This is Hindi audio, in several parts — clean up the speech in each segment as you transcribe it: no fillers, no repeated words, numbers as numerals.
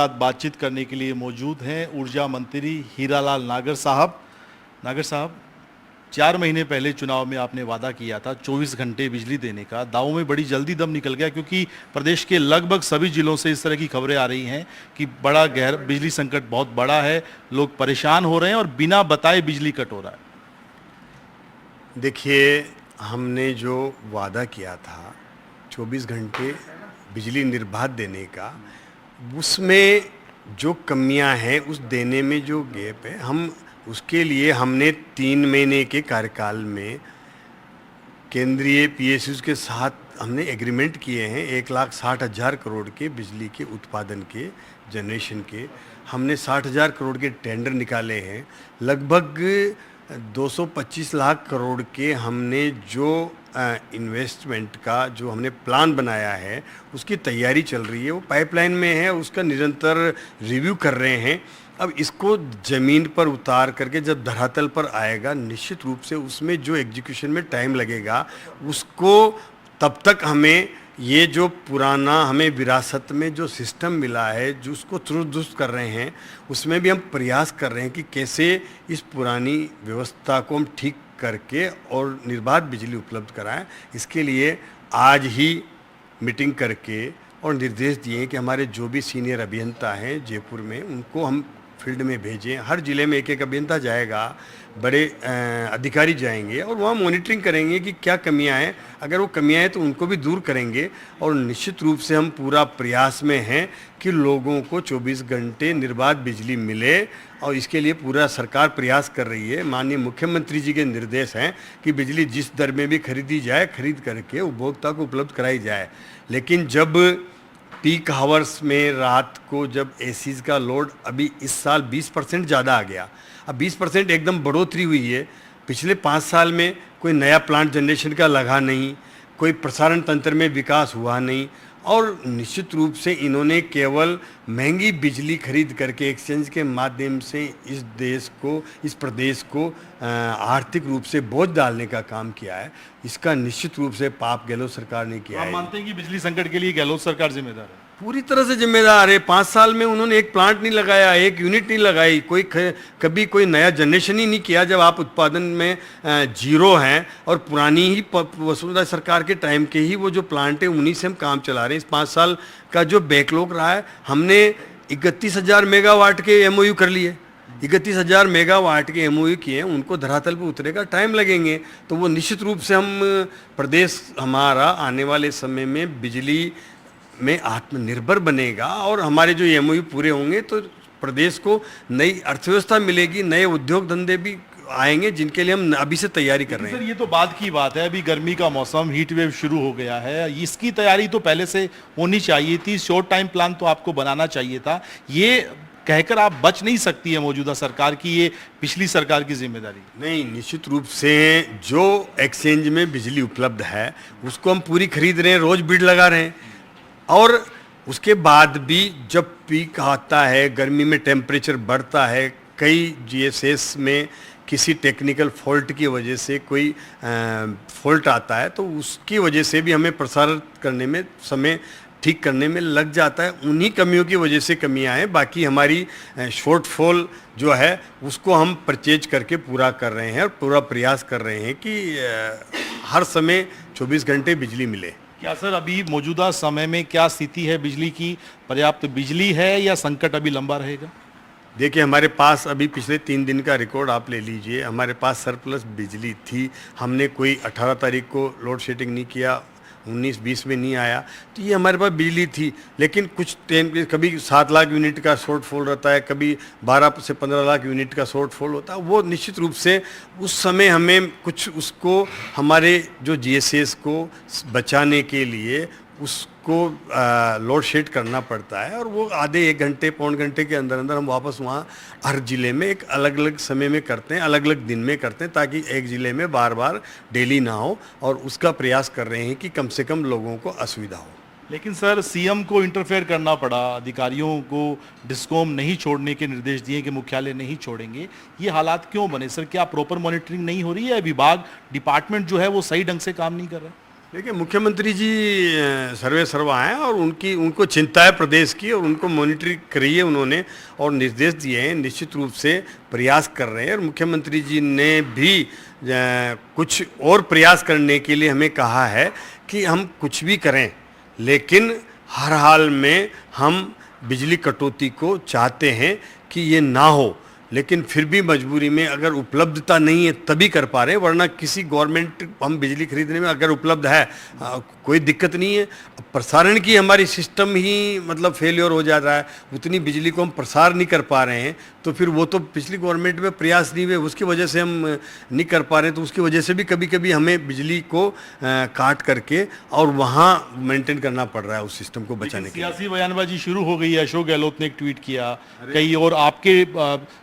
साथ बातचीत करने के लिए मौजूद हैं ऊर्जा मंत्री हीरालाल नागर साहब। नागर साहब, 4 महीने पहले चुनाव में आपने वादा किया था 24 घंटे बिजली देने का। दावों में बड़ी जल्दी दम निकल गया, क्योंकि प्रदेश के लगभग सभी जिलों से इस तरह की खबरें आ रही हैं कि बड़ा गहर बिजली संकट बहुत बड़ा है, लोग परेशान हो रहे हैं और बिना बताए बिजली कट हो रहा है। देखिए, हमने जो वादा किया था 24 घंटे बिजली निर्बाध देने का, उसमें जो कमियां हैं, उस देने में जो गैप है, हम उसके लिए हमने 3 महीने के कार्यकाल में केंद्रीय पीएसयूज के साथ हमने एग्रीमेंट किए हैं। 1,60,000 करोड़ के बिजली के उत्पादन के, जनरेशन के, हमने 60,000 करोड़ के टेंडर निकाले हैं। लगभग 225 लाख करोड़ के हमने जो इन्वेस्टमेंट का जो हमने प्लान बनाया है, उसकी तैयारी चल रही है, वो पाइपलाइन में है, उसका निरंतर रिव्यू कर रहे हैं। अब इसको ज़मीन पर उतार करके जब धरातल पर आएगा, निश्चित रूप से उसमें जो एग्जीक्यूशन में टाइम लगेगा, उसको तब तक हमें ये जो पुराना हमें विरासत में जो सिस्टम मिला है, जो उसको दुरुस्त कर रहे हैं, उसमें भी हम प्रयास कर रहे हैं कि कैसे इस पुरानी व्यवस्था को हम ठीक करके और निर्बाध बिजली उपलब्ध कराएं। इसके लिए आज ही मीटिंग करके और निर्देश दिए कि हमारे जो भी सीनियर अभियंता हैं जयपुर में, उनको हम फील्ड में भेजें। हर ज़िले में एक एक अभियंता जाएगा, बड़े अधिकारी जाएंगे और वहाँ मॉनिटरिंग करेंगे कि क्या कमियां हैं। अगर वो कमियां हैं तो उनको भी दूर करेंगे। और निश्चित रूप से हम पूरा प्रयास में हैं कि लोगों को 24 घंटे निर्बाध बिजली मिले, और इसके लिए पूरा सरकार प्रयास कर रही है। माननीय मुख्यमंत्री जी के निर्देश हैं कि बिजली जिस दर में भी खरीदी जाए, खरीद करके उपभोक्ता को उपलब्ध कराई जाए। लेकिन जब पीक हावर्स में रात को जब एसीज़ का लोड अभी इस साल 20% ज़्यादा आ गया, अब 20% एकदम बढ़ोतरी हुई है। पिछले 5 साल में कोई नया प्लांट जनरेशन का लगा नहीं, कोई प्रसारण तंत्र में विकास हुआ नहीं, और निश्चित रूप से इन्होंने केवल महंगी बिजली खरीद करके एक्सचेंज के माध्यम से इस देश को, इस प्रदेश को आर्थिक रूप से बोझ डालने का काम किया है। इसका निश्चित रूप से पाप गहलोत सरकार ने किया है। आप मानते हैं कि बिजली संकट के लिए गहलोत सरकार जिम्मेदार है? पूरी तरह से जिम्मेदार है। 5 साल में उन्होंने एक प्लांट नहीं लगाया, एक यूनिट नहीं लगाई, कभी कोई नया जनरेशन ही नहीं किया। जब आप उत्पादन में जीरो हैं और पुरानी ही वसुंधरा सरकार के टाइम के ही वो जो प्लांट है, उन्हीं से हम काम चला रहे हैं। इस 5 साल का जो बैकलॉग रहा है, हमने 31,000 मेगावाट के एमओयू कर लिए। 31,000 मेगावाट के एमओयू किए हैं, उनको धरातल पर उतरेगा टाइम लगेंगे। तो वो निश्चित रूप से हम प्रदेश हमारा आने वाले समय में बिजली में आत्मनिर्भर बनेगा, और हमारे जो एमओयू पूरे होंगे तो प्रदेश को नई अर्थव्यवस्था मिलेगी, नए उद्योग धंधे भी आएंगे, जिनके लिए हम अभी से तैयारी कर रहे हैं। सर, ये तो बाद की बात है, अभी गर्मी का मौसम, हीट वेव शुरू हो गया है, इसकी तैयारी तो पहले से होनी चाहिए थी। शॉर्ट टाइम प्लान तो आपको बनाना चाहिए था। ये कहकर आप बच नहीं सकती है मौजूदा सरकार की ये पिछली सरकार की जिम्मेदारी? नहीं, निश्चित रूप से जो एक्सचेंज में बिजली उपलब्ध है उसको हम पूरी खरीद रहे हैं, रोज बिड लगा रहे हैं। और उसके बाद भी जब पीक आता है, गर्मी में टेम्परेचर बढ़ता है, कई जीएसएस में किसी टेक्निकल फॉल्ट की वजह से कोई फॉल्ट आता है, तो उसकी वजह से भी हमें प्रसारित करने में समय ठीक करने में लग जाता है। उन्हीं कमियों की वजह से कमियां हैं। बाकी हमारी शॉर्टफॉल जो है उसको हम परचेज करके पूरा कर रहे हैं और पूरा प्रयास कर रहे हैं कि हर समय 24 घंटे बिजली मिले। क्या सर, अभी मौजूदा समय में क्या स्थिति है बिजली की? पर्याप्त बिजली है या संकट अभी लंबा रहेगा? देखिए, हमारे पास अभी पिछले 3 दिन का रिकॉर्ड आप ले लीजिए, हमारे पास सरप्लस बिजली थी। हमने कोई 18 तारीख को लोड शेडिंग नहीं किया, 19-20 में नहीं आया, तो ये हमारे पास बिजली थी। लेकिन कुछ टाइम कभी 7 लाख यूनिट का शॉर्टफॉल रहता है, कभी 12 से 15 लाख यूनिट का शॉर्टफॉल होता है। वो निश्चित रूप से उस समय हमें कुछ उसको हमारे जो जीएसएस को बचाने के लिए उसको लोड शेड करना पड़ता है, और वो आधे 1 घंटे पौन घंटे के अंदर अंदर हम वापस वहाँ हर ज़िले में एक अलग अलग समय में करते हैं, अलग अलग दिन में करते हैं, ताकि एक ज़िले में बार बार डेली ना हो। और उसका प्रयास कर रहे हैं कि कम से कम लोगों को असुविधा हो। लेकिन सर, सीएम को इंटरफेयर करना पड़ा, अधिकारियों को डिस्कॉम नहीं छोड़ने के निर्देश दिए कि मुख्यालय नहीं छोड़ेंगे। ये हालात क्यों बने सर? क्या प्रॉपर मॉनिटरिंग नहीं हो रही है? विभाग, डिपार्टमेंट जो है वो सही ढंग से काम नहीं कर रहा? देखिए, मुख्यमंत्री जी सर्वे सर्वा हैं और उनको चिंता है प्रदेश की और उनको मॉनिटरिंग करी है उन्होंने और निर्देश दिए हैं, निश्चित रूप से प्रयास कर रहे हैं। और मुख्यमंत्री जी ने भी कुछ और प्रयास करने के लिए हमें कहा है कि हम कुछ भी करें, लेकिन हर हाल में हम बिजली कटौती को चाहते हैं कि ये ना हो, लेकिन फिर भी मजबूरी में अगर उपलब्धता नहीं है तभी कर पा रहे हैं, वरना किसी गवर्नमेंट हम बिजली खरीदने में अगर उपलब्ध है कोई दिक्कत नहीं है। प्रसारण की हमारी सिस्टम ही मतलब फेलियर हो जा रहा है, उतनी बिजली को हम प्रसार नहीं कर पा रहे हैं, तो फिर वो तो पिछली गवर्नमेंट में प्रयास नहीं हुए, उसकी वजह से हम नहीं कर पा रहे हैं, तो उसकी वजह से भी कभी कभी हमें बिजली को काट करके और वहाँ मेंटेन करना पड़ रहा है उस सिस्टम को बचाने के लिए। सियासी बयानबाजी शुरू हो गई है। अशोक गहलोत ने एक ट्वीट किया, कई और आपके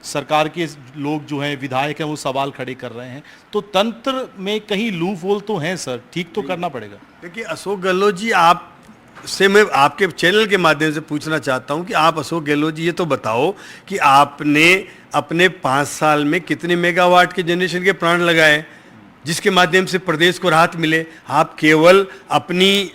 सरकार के लोग जो हैं विधायक हैं वो सवाल खड़े कर रहे हैं, तो तंत्र में कहीं लूप होल तो है सर, ठीक तो करना पड़ेगा। देखिए, अशोक गहलोत जी, आप से मैं आपके चैनल के माध्यम से पूछना चाहता हूं कि आप अशोक गहलोत जी ये तो बताओ कि आपने अपने 5 साल में कितने मेगावाट के जनरेशन के प्लांट लगाए जिसके माध्यम से प्रदेश को राहत मिले। आप केवल अपनी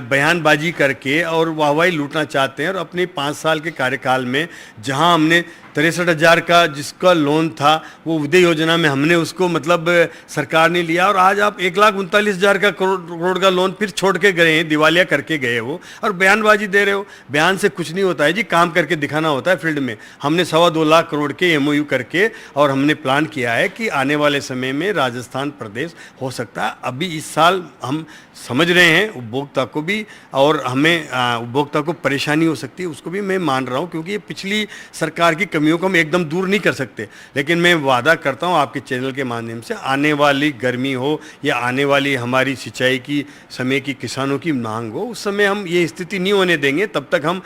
बयानबाजी करके और वाहवाही लूटना चाहते हैं और अपने 5 साल के कार्यकाल में जहां हमने 63,000 का जिसका लोन था वो उदय योजना में हमने उसको मतलब सरकार ने लिया, और आज आप 1,39,000 का करोड़ का लोन फिर छोड़ के गए हैं, दिवालिया करके गए हो और बयानबाजी दे रहे हो। बयान से कुछ नहीं होता है जी, काम करके दिखाना होता है फील्ड में। हमने 2.25 लाख करोड़ के MOU करके और हमने प्लान किया है कि आने वाले समय में राजस्थान प्रदेश हो सकता है। अभी इस साल हम समझ रहे हैं उपभोक्ता को भी, और हमें उपभोक्ता को परेशानी हो सकती है उसको भी मैं मान रहा हूँ, क्योंकि ये पिछली सरकार की कमियों को हम एकदम दूर नहीं कर सकते। लेकिन मैं वादा करता हूँ आपके चैनल के माध्यम से, आने वाली गर्मी हो या आने वाली हमारी सिंचाई की समय की किसानों की मांग हो, उस समय हम ये स्थिति नहीं होने देंगे। तब तक हम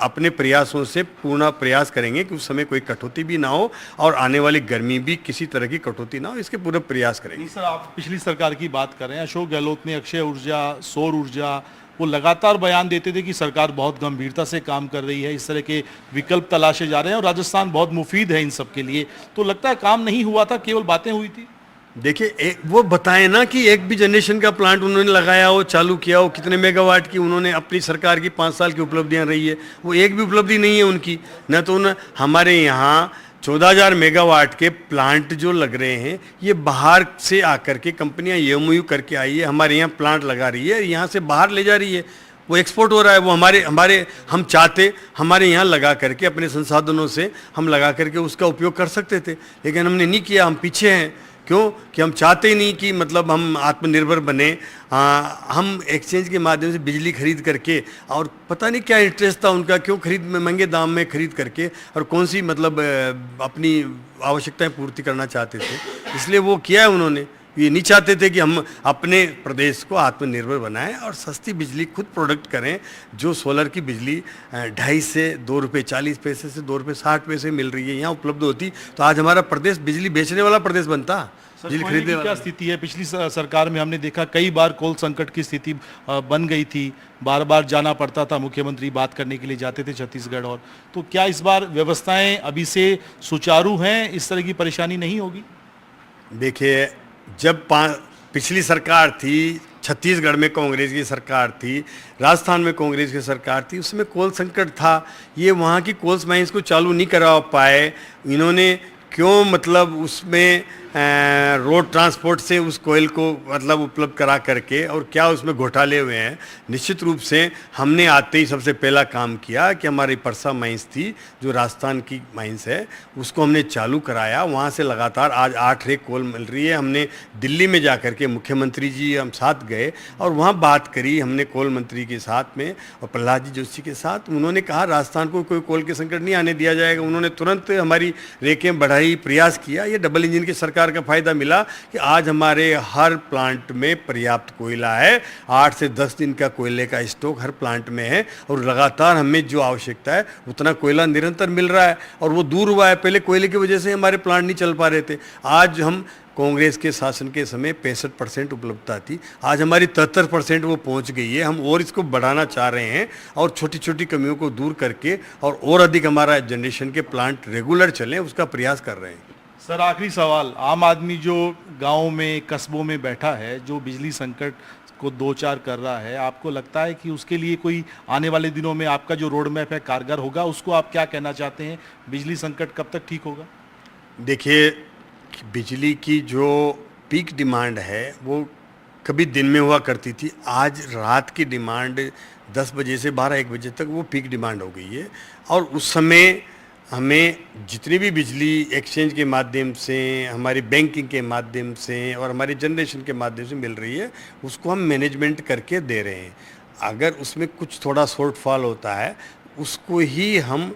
अपने प्रयासों से पूर्ण प्रयास करेंगे कि उस समय कोई कटौती भी ना हो और आने वाली गर्मी भी किसी तरह की कटौती ना हो, इसके पूरे प्रयास करेंगे। नहीं सर, आप पिछली सरकार की बात कर रहे हैं। अशोक गहलोत ने अक्षय ऊर्जा, सौर ऊर्जा, वो लगातार बयान देते थे कि सरकार बहुत गंभीरता से काम कर रही है, इस तरह के विकल्प तलाशे जा रहे हैं और राजस्थान बहुत मुफीद है इन सब के लिए। तो लगता है काम नहीं हुआ था, केवल बातें हुई थी। देखिए, वो बताएं ना कि एक भी जनरेशन का प्लांट उन्होंने लगाया हो, चालू किया हो, कितने मेगावाट की उन्होंने अपनी सरकार की 5 साल की उपलब्धियां रही है, वो एक भी उपलब्धि नहीं है उनकी। न तो हमारे यहाँ 14,000 मेगावाट के प्लांट जो लग रहे हैं, ये बाहर से आकर के कंपनियां MOU करके आई है, हमारे यहाँ प्लांट लगा रही है, यहाँ से बाहर ले जा रही है, वो एक्सपोर्ट हो रहा है। वो हमारे हम चाहते हमारे यहाँ लगा करके अपने संसाधनों से हम लगा करके उसका उपयोग कर सकते थे, लेकिन हमने नहीं किया। हम पीछे हैं, क्यों कि हम चाहते ही नहीं कि मतलब हम आत्मनिर्भर बने। हम एक्सचेंज के माध्यम से बिजली खरीद करके, और पता नहीं क्या इंटरेस्ट था उनका, क्यों खरीद में महंगे दाम में खरीद करके और कौन सी मतलब अपनी आवश्यकताएं पूर्ति करना चाहते थे, इसलिए वो किया है उन्होंने। ये नहीं चाहते थे कि हम अपने प्रदेश को आत्मनिर्भर बनाएं और सस्ती बिजली खुद प्रोडक्ट करें। जो सोलर की बिजली 2.5 से 2 रुपये 40 पैसे से 2 रुपये 60 पैसे मिल रही है, यहाँ उपलब्ध होती तो आज हमारा प्रदेश बिजली बेचने वाला प्रदेश बनता, बिजली खरीदने वाला। क्या स्थिति है? पिछली सरकार में हमने देखा कई बार कोल संकट की स्थिति बन गई थी, बार बार जाना पड़ता था, मुख्यमंत्री बात करने के लिए जाते थे छत्तीसगढ़। और तो क्या इस बार व्यवस्थाएं अभी से सुचारू हैं, इस तरह की परेशानी नहीं होगी? देखिए, जब पिछली सरकार थी, छत्तीसगढ़ में कांग्रेस की सरकार थी, राजस्थान में कांग्रेस की सरकार थी, उसमें कोल संकट था। ये वहाँ की कोल्स माइंस को चालू नहीं करा पाए इन्होंने। क्यों मतलब उसमें रोड ट्रांसपोर्ट से उस कोयल को मतलब उपलब्ध करा करके, और क्या उसमें घोटाले हुए हैं। निश्चित रूप से हमने आते ही सबसे पहला काम किया कि हमारी परसा माइंस थी जो राजस्थान की माइंस है, उसको हमने चालू कराया। वहाँ से लगातार आज 8 रेक कोल मिल रही है। हमने दिल्ली में जा कर के मुख्यमंत्री जी हम साथ गए और वहाँ बात करी हमने कोल मंत्री के साथ में और प्रहलाद जी जोशी के साथ। उन्होंने कहा राजस्थान को कोई कोल के संकट नहीं आने दिया जाएगा। उन्होंने तुरंत हमारी रेकें बढ़ाई, प्रयास किया। ये डबल इंजन की सरकार का फायदा मिला कि आज हमारे हर प्लांट में पर्याप्त कोयला है। 8 से 10 दिन का कोयले का स्टॉक हर प्लांट में है और लगातार हमें जो आवश्यकता है उतना कोयला निरंतर मिल रहा है। और वो दूर हुआ है, पहले कोयले की वजह से हमारे प्लांट नहीं चल पा रहे थे। आज हम कांग्रेस के शासन के समय 65% उपलब्धता थी, आज हमारी 73% वो पहुंच गई है। हम और इसको बढ़ाना चाह रहे हैं और छोटी छोटी कमियों को दूर करके और अधिक हमारा जनरेशन के प्लांट रेगुलर चलें उसका प्रयास कर रहे हैं। सर, आखिरी सवाल, आम आदमी जो गाँव में कस्बों में बैठा है, जो बिजली संकट को दो चार कर रहा है, आपको लगता है कि उसके लिए कोई आने वाले दिनों में आपका जो रोड मैप है कारगर होगा? उसको आप क्या कहना चाहते हैं? बिजली संकट कब तक ठीक होगा? देखिए, बिजली की जो पीक डिमांड है वो कभी दिन में हुआ करती थी। आज रात की डिमांड 10 बजे से 12-1 बजे तक वो पीक डिमांड हो गई है, और उस समय हमें जितनी भी बिजली एक्सचेंज के माध्यम से, हमारी बैंकिंग के माध्यम से और हमारी जनरेशन के माध्यम से मिल रही है, उसको हम मैनेजमेंट करके दे रहे हैं। अगर उसमें कुछ थोड़ा शॉर्टफॉल होता है, उसको ही हम,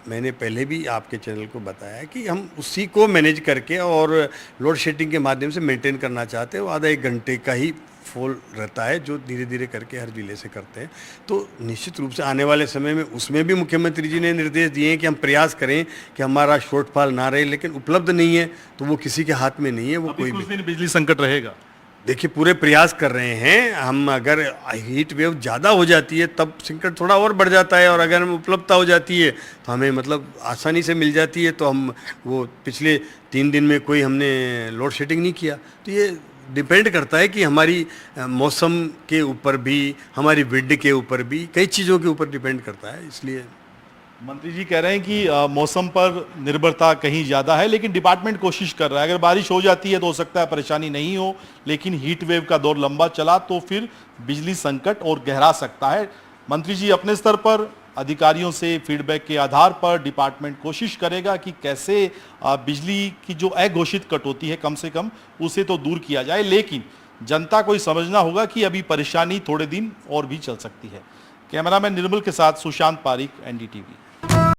मैंने पहले भी आपके चैनल को बताया कि हम उसी को मैनेज करके और लोड शेडिंग के माध्यम से मेंटेन करना चाहते हैं। वो आधा 1 घंटे का ही फॉल रहता है, जो धीरे धीरे करके हर जिले से करते हैं। तो निश्चित रूप से आने वाले समय में उसमें भी मुख्यमंत्री जी ने निर्देश दिए हैं कि हम प्रयास करें कि हमारा शॉर्टफॉल ना रहे, लेकिन उपलब्ध नहीं है तो वो किसी के हाथ में नहीं है। वो अभी कोई कुछ भी, दिन बिजली संकट रहेगा। देखिए, पूरे प्रयास कर रहे हैं हम। अगर हीट वेव ज़्यादा हो जाती है तब संकट थोड़ा और बढ़ जाता है, और अगर हम उपलब्धता हो जाती है तो हमें मतलब आसानी से मिल जाती है, तो हम वो पिछले 3 दिन में कोई हमने लोड शेडिंग नहीं किया। तो ये डिपेंड करता है कि हमारी मौसम के ऊपर भी, हमारी विंड के ऊपर भी, कई चीज़ों के ऊपर डिपेंड करता है। इसलिए मंत्री जी कह रहे हैं कि मौसम पर निर्भरता कहीं ज़्यादा है, लेकिन डिपार्टमेंट कोशिश कर रहा है। अगर बारिश हो जाती है तो हो सकता है परेशानी नहीं हो, लेकिन हीट वेव का दौर लंबा चला तो फिर बिजली संकट और गहरा सकता है। मंत्री जी अपने स्तर पर अधिकारियों से फीडबैक के आधार पर डिपार्टमेंट कोशिश करेगा कि कैसे बिजली की जो अघोषित कटौती है कम से कम उसे तो दूर किया जाए, लेकिन जनता को ये समझना होगा कि अभी परेशानी थोड़े दिन और भी चल सकती है। कैमरामैन निर्मल के साथ सुशांत पारिक, एनडीटीवी।